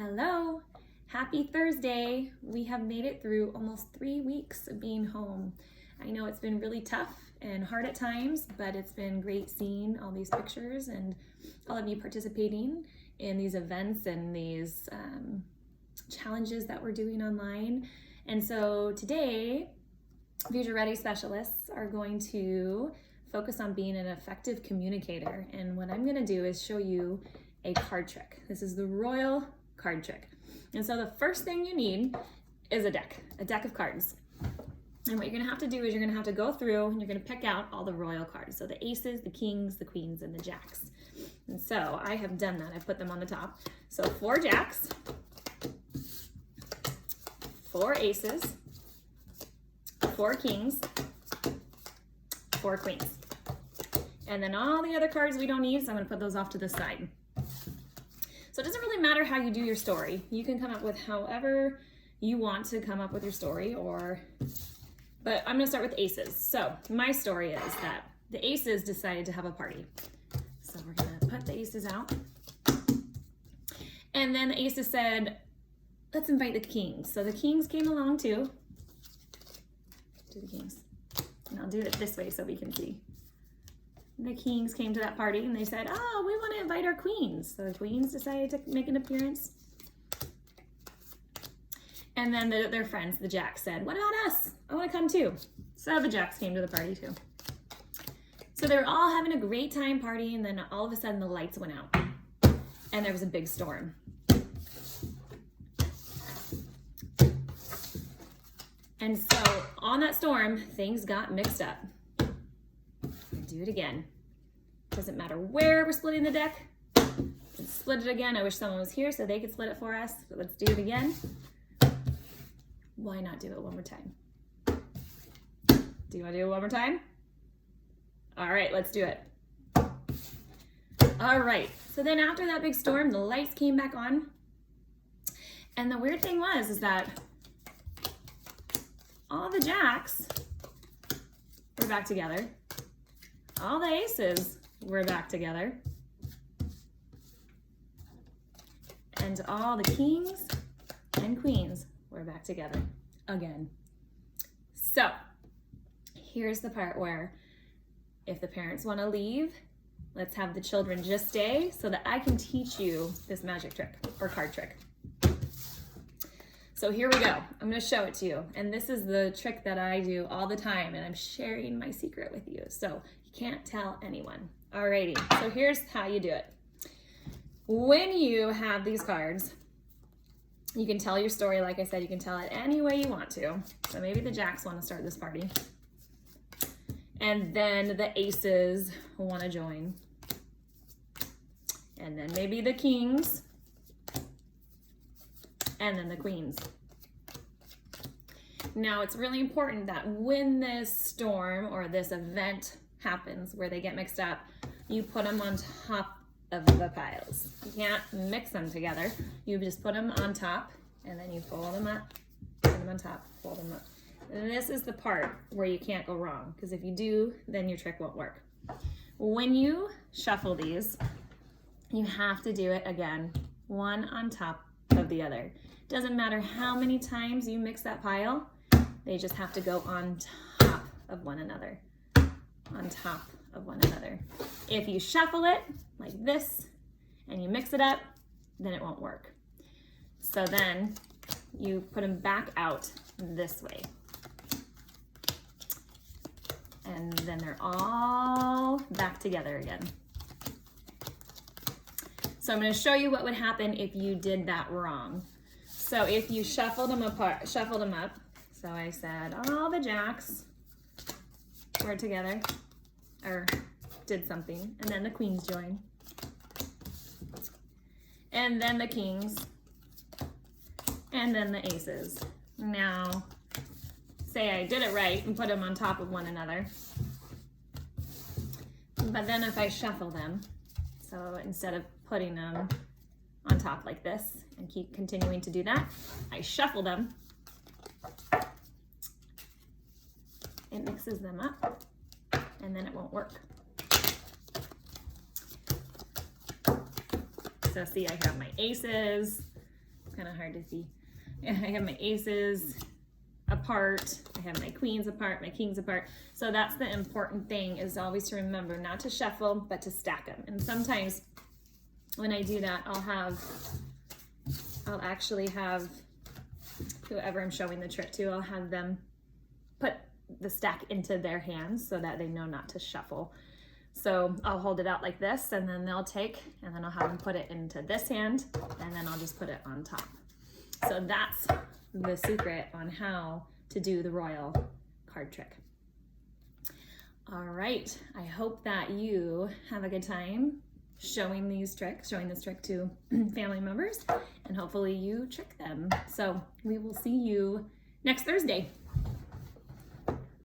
Hello, happy Thursday. We have made it through almost 3 weeks of being home. I know it's been really tough and hard at times, but it's been great seeing all these pictures and all of you participating in these events and these challenges that we're doing online. And so today, Future Ready specialists are going to focus on being an effective communicator. And what I'm gonna do is show you a card trick. This is the royal card trick. And so the first thing you need is a deck of cards. And what you're gonna have to do is you're gonna have to go through and you're gonna pick out all the royal cards. So the aces, the kings, the queens, and the jacks. And so I have done that. I put them on the top. So 4 jacks, 4 aces, 4 kings, 4 queens. And then all the other cards we don't need, so I'm gonna put those off to the side. So it doesn't really matter how you do your story. You can come up with however you want to come up with your story, but I'm gonna start with aces. So my story is that the aces decided to have a party. So we're gonna put the aces out. And then the aces said, let's invite the kings. So the kings came along too. Do the kings. And I'll do it this way so we can see. The kings came to that party and they said, oh, we want to invite our queens. So the queens decided to make an appearance. And then their friends, the jacks, said, what about us? I want to come too. So the jacks came to the party too. So they were all having a great time partying, and then all of a sudden the lights went out and there was a big storm. And so on that storm, things got mixed up. Do it again. Doesn't matter where we're splitting the deck. Let's split it again. I wish someone was here so they could split it for us, but let's do it again. Why not do it one more time? Do you want to do it one more time? All right, let's do it. All right, so then after that big storm, the lights came back on. And the weird thing is that all the jacks were back together. All the aces were back together. And all the kings and queens were back together again. So here's the part where if the parents want to leave, let's have the children just stay so that I can teach you this magic trick or card trick. So here we go. I'm gonna show it to you. And this is the trick that I do all the time, and I'm sharing my secret with you. So you can't tell anyone. Alrighty, so here's how you do it. When you have these cards, you can tell your story. Like I said, you can tell it any way you want to. So maybe the jacks want to start this party. And then the aces want to join. And then maybe the kings. And then the queens. Now it's really important that when this storm or this event happens where they get mixed up, you put them on top of the piles. You can't mix them together. You just put them on top and then you fold them up, put them on top, fold them up. And this is the part where you can't go wrong, because if you do, then your trick won't work. When you shuffle these, you have to do it again, one on top of the other. Doesn't matter how many times you mix that pile, they just have to go on top of one another, on top of one another. If you shuffle it like this and you mix it up, then it won't work. So then you put them back out this way. And then they're all back together again. So I'm going to show you what would happen if you did that wrong. So if you shuffled them up, so I said all the jacks were together, or did something, and then the queens joined, and then the kings, and then the aces. Now, say I did it right and put them on top of one another, but then if I shuffle them, so instead of putting them on top like this and keep continuing to do that, I shuffle them. It mixes them up and then it won't work. So see, I have my aces, kind of hard to see. I have my aces apart, I have my queens apart, my kings apart. So that's the important thing, is always to remember not to shuffle, but to stack them. And sometimes when I do that, I'll actually have whoever I'm showing the trick to, I'll have them put the stack into their hands so that they know not to shuffle. So I'll hold it out like this, and then they'll take, and then I'll have them put it into this hand, and then I'll just put it on top. So that's the secret on how to do the royal card trick. All right, I hope that you have a good time showing this trick to family members, and hopefully you trick them. So we will see you next Thursday.